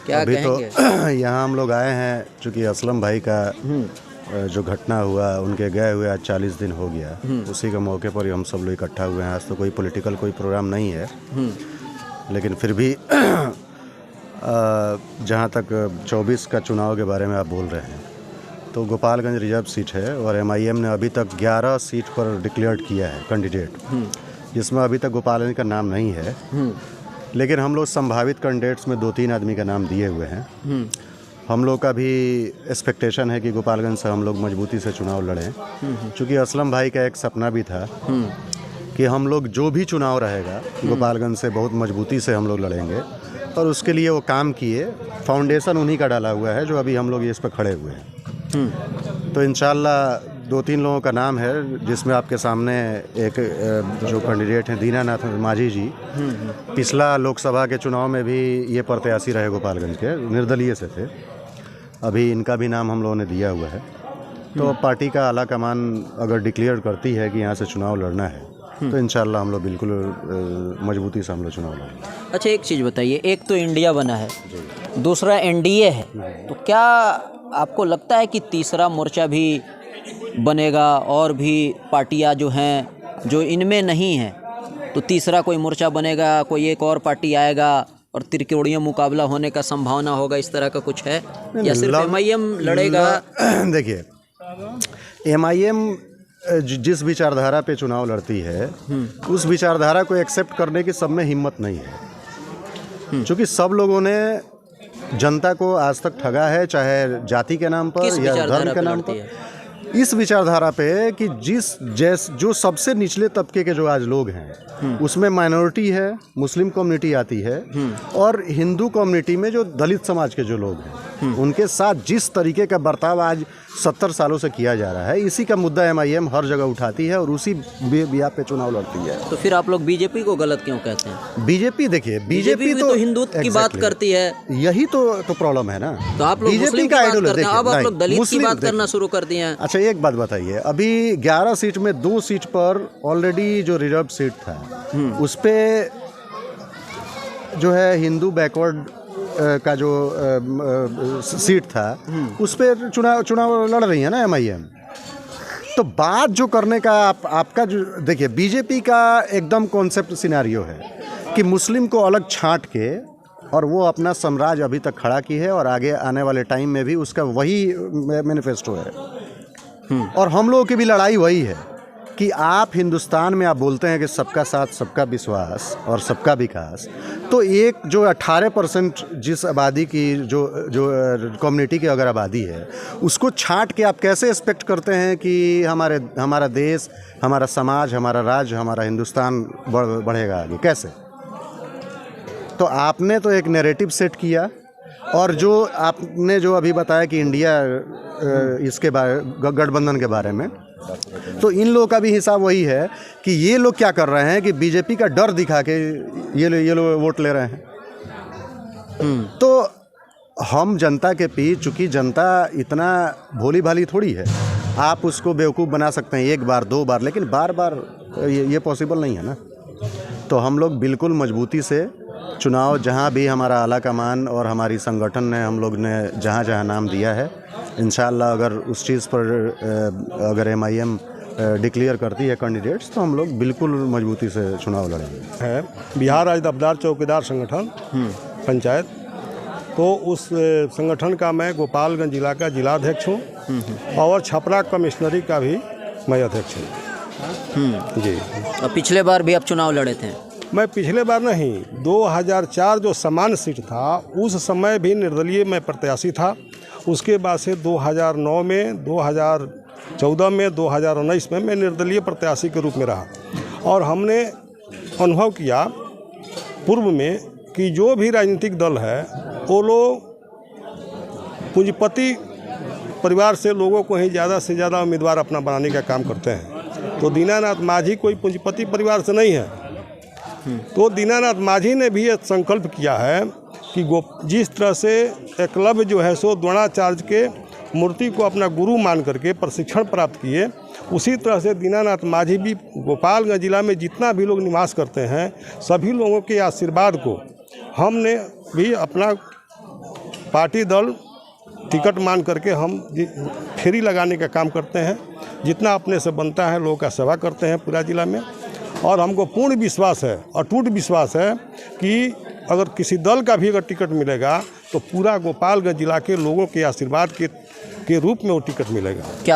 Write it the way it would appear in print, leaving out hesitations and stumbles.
क्या अभी कहेंगे? तो यहाँ हम लोग आए हैं, चूँकि असलम भाई का जो घटना हुआ उनके गए हुए आज 40 दिन हो गया, उसी के मौके पर ही हम सब लोग इकट्ठा हुए हैं। आज तो कोई पॉलिटिकल कोई प्रोग्राम नहीं है, लेकिन फिर भी जहाँ तक 24 का चुनाव के बारे में आप बोल रहे हैं, तो गोपालगंज रिजर्व सीट है और एमआईएम ने अभी तक 11 सीट पर डिक्लेयर किया है कैंडिडेट, जिसमें अभी तक गोपालगंज का नाम नहीं है। लेकिन हम लोग संभावित कैंडिडेट्स में 2-3 आदमी का नाम दिए हुए हैं। हम लोग का भी एक्सपेक्टेशन है कि गोपालगंज से हम लोग मजबूती से चुनाव लड़ें, क्योंकि असलम भाई का एक सपना भी था कि हम लोग जो भी चुनाव रहेगा गोपालगंज से बहुत मजबूती से हम लोग लड़ेंगे, और उसके लिए वो काम किए। फाउंडेशन उन्हीं का डाला हुआ है जो अभी हम लोग इस पर खड़े हुए हैं। तो इंशाल्लाह 2-3 लोगों का नाम है, जिसमें आपके सामने एक जो कैंडिडेट हैं दीनानाथ माझी जी, पिछला लोकसभा के चुनाव में भी ये प्रत्याशी रहे गोपालगंज के, निर्दलीय से थे। अभी इनका भी नाम हम लोगों ने दिया हुआ है। तो पार्टी का आला कमान अगर डिक्लेयर करती है कि यहाँ से चुनाव लड़ना है, तो इंशाल्लाह हम लोग बिल्कुल मजबूती से हम लोग चुनाव लड़ेंगे। अच्छा, एक चीज़ बताइए, एक तो इंडिया बना है, दूसरा एनडीए है, तो क्या आपको लगता है कि तीसरा मोर्चा भी बनेगा और भी पार्टियां जो हैं जो इनमें नहीं हैं, तो तीसरा कोई मोर्चा बनेगा, कोई एक और पार्टी आएगा और त्रिकोणीय मुकाबला होने का संभावना होगा, इस तरह का कुछ है या सिर्फ एमआईएम लड़ेगा? देखिए, एमआईएम जिस विचारधारा पे चुनाव लड़ती है, उस विचारधारा को एक्सेप्ट करने की सब में हिम्मत नहीं है, क्योंकि सब लोगों ने जनता को आज तक ठगा है, चाहे जाति के नाम पर या धर्म के नाम पर। इस विचारधारा पे कि जो सबसे निचले तबके के जो आज लोग हैं, उसमें माइनॉरिटी है, मुस्लिम कम्युनिटी आती है, और हिंदू कम्युनिटी में जो दलित समाज के जो लोग हैं, उनके साथ जिस तरीके का बर्ताव आज 70 सालों से किया जा रहा है, इसी का मुद्दा एमआईएम हर जगह उठाती है और उसी बिया पे चुनाव लड़ती है। तो फिर आप लोग बीजेपी को गलत क्यों कहते हैं? बीजेपी, देखिए, बीजेपी तो हिंदुत्व की बात करती है, यही तो प्रॉब्लम है ना। तो आप लोग मुस्लिम की बात करते हैं, अब आप लोग दलित की बात करना शुरू कर दिए हैं। अच्छा, एक बात बताइए, अभी 11 सीट में 2 सीट पर ऑलरेडी जो रिजर्व सीट था, उस पे जो है हिंदू बैकवर्ड का जो सीट था, उस पे चुनाव लड़ रही है ना एमआईएम। तो बात जो करने का आपका जो, देखिए, बीजेपी का एकदम कॉन्सेप्ट सिनेरियो है कि मुस्लिम को अलग छांट के और वो अपना साम्राज्य अभी तक खड़ा की है, और आगे आने वाले टाइम में भी उसका वही मैनिफेस्टो है। और हम लोगों की भी लड़ाई वही है कि आप हिंदुस्तान में आप बोलते हैं कि सबका साथ, सबका विश्वास और सबका विकास, तो एक जो 18% जिस आबादी की जो कम्युनिटी की अगर आबादी है, उसको छांट के आप कैसे एक्सपेक्ट करते हैं कि हमारा देश, हमारा समाज, हमारा राज्य, हमारा हिंदुस्तान बढ़ेगा आगे? कैसे? तो आपने तो एक नैरेटिव सेट किया, और जो आपने जो अभी बताया कि इंडिया इसके बारे, गठबंधन के बारे में, तो इन लोगों का भी हिसाब वही है कि ये लोग क्या कर रहे हैं कि बीजेपी का डर दिखा के ये लोग वोट ले रहे हैं। तो हम जनता के पीछे, चूँकि जनता इतना भोली भाली थोड़ी है, आप उसको बेवकूफ़ बना सकते हैं 1 बार 2 बार, लेकिन बार बार ये पॉसिबल नहीं है ना। तो हम लोग बिल्कुल मजबूती से चुनाव, जहाँ भी हमारा आला कमान और हमारी संगठन ने, हम लोग ने जहाँ जहाँ नाम दिया है, इंशाल्लाह अगर उस चीज़ पर अगर एमआईएम डिक्लेयर करती है कैंडिडेट्स, तो हम लोग बिल्कुल मजबूती से चुनाव लड़ेंगे। है बिहार राज्य अब्दार चौकीदार संगठन पंचायत, तो उस संगठन का मैं गोपालगंज जिला का जिलाध्यक्ष हूँ, और छपरा कमिश्नरी का भी मैं अध्यक्ष हूँ जी। और पिछले बार भी आप चुनाव लड़े थे? मैं पिछले बार नहीं, 2004 जो सामान्य सीट था, उस समय भी निर्दलीय मैं प्रत्याशी था। उसके बाद से 2009 में, 2014 में, 2019 में मैं निर्दलीय प्रत्याशी के रूप में रहा। और हमने अनुभव किया पूर्व में कि जो भी राजनीतिक दल है, वो लोग पूंजीपति परिवार से लोगों को ही ज़्यादा से ज़्यादा उम्मीदवार अपना बनाने का काम करते हैं। तो दीनानाथ माझी कोई पूंजीपति परिवार से नहीं है। तो दीनानाथ माझी ने भी एक संकल्प किया है कि जिस तरह से एकलव्य जो है सो द्रोणाचार्य के मूर्ति को अपना गुरु मान करके प्रशिक्षण प्राप्त किए, उसी तरह से दीनानाथ माझी भी गोपालगंज जिला में जितना भी लोग निवास करते हैं, सभी लोगों के आशीर्वाद को हमने भी अपना पार्टी दल टिकट मान करके हम फेरी लगाने का काम करते हैं। जितना अपने से बनता है लोगों का सेवा करते हैं पूरा जिला में। और हमको पूर्ण विश्वास है, अटूट विश्वास है कि अगर किसी दल का भी अगर टिकट मिलेगा तो पूरा गोपालगंज जिला के लोगों के आशीर्वाद के रूप में वो टिकट मिलेगा। क्या